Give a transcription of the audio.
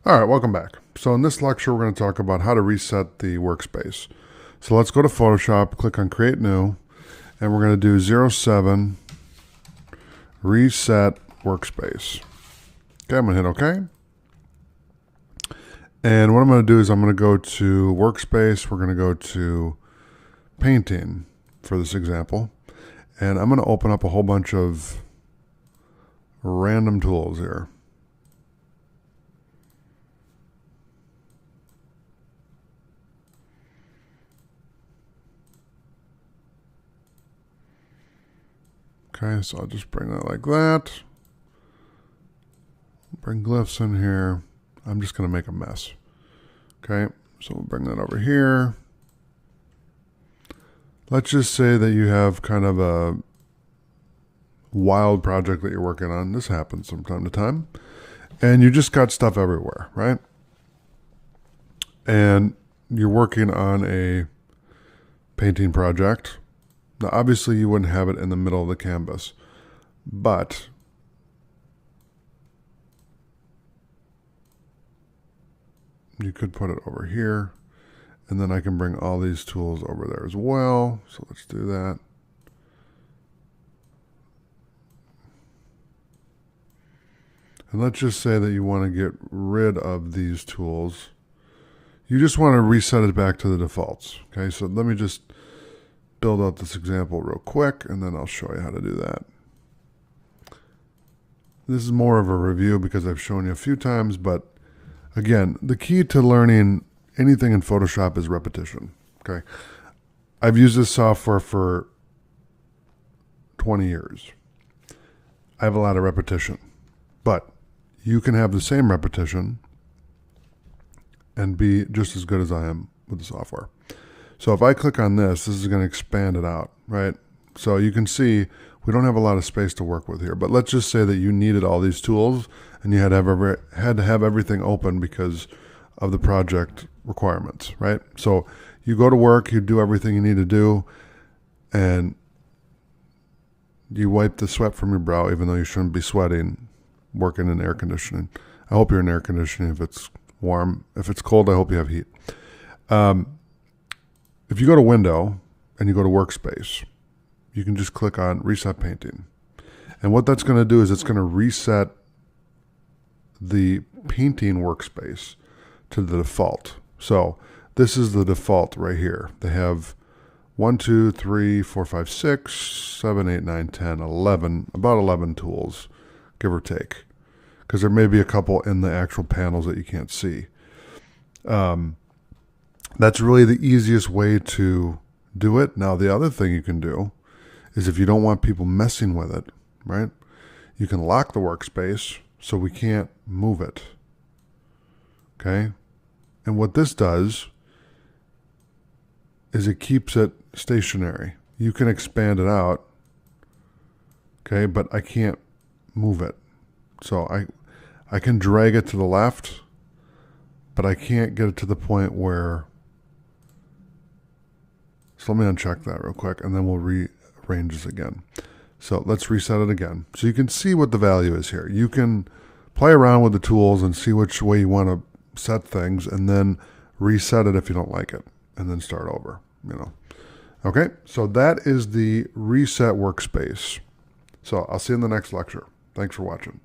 All right, welcome back. So in this lecture, we're going to talk about how to reset the workspace. So let's go to Photoshop, click on Create New, and we're going to do 07 Reset Workspace. Okay, I'm going to hit OK. And what I'm going to do is I'm going to go to Workspace. We're going to go to Painting for this example. And I'm going to open up a whole bunch of random tools here. Okay, so I'll just bring that like that. Bring glyphs in here. I'm just going to make a mess. Okay, so we'll bring that over here. Let's just say that you have kind of a wild project that you're working on. This happens from time to time. And you just got stuff everywhere, right? And you're working on a painting project. Now, obviously, you wouldn't have it in the middle of the canvas, but you could put it over here, and then I can bring all these tools over there as well. So let's do that. And let's just say that you want to get rid of these tools. You just want to reset it back to the defaults. Okay, so let me just build out this example real quick, and then I'll show you how to do that. This is more of a review because I've shown you a few times, but again, the key to learning anything in Photoshop is repetition. Okay, I've used this software for 20 years. I have a lot of repetition, but you can have the same repetition and be just as good as I am with the software. So if I click on this, this is going to expand it out, right? So you can see we don't have a lot of space to work with here, but let's just say that you needed all these tools and you had to have everything open because of the project requirements, right? So you go to work, you do everything you need to do, and you wipe the sweat from your brow, even though you shouldn't be sweating working in air conditioning. I hope you're in air conditioning if it's warm. If it's cold, I hope you have heat. If you go to Window and you go to Workspace, you can just click on Reset Painting. And what that's going to do is it's going to reset the painting workspace to the default. So this is the default right here. They have 1, 2, 3, 4, 5, 6, 7, 8, 9, 10, 11, about 11 tools, give or take. Because there may be a couple in the actual panels that you can't see. That's really the easiest way to do it. Now, the other thing you can do is if you don't want people messing with it, right? You can lock the workspace so we can't move it. Okay? And what this does is it keeps it stationary. You can expand it out, okay, but I can't move it. So I can drag it to the left, but I can't get it to the point where. So let me uncheck that real quick, and then we'll rearrange this again. So let's reset it again. So you can see what the value is here. You can play around with the tools and see which way you want to set things, and then reset it if you don't like it, and then start over, you know. Okay, so that is the reset workspace. So I'll see you in the next lecture. Thanks for watching.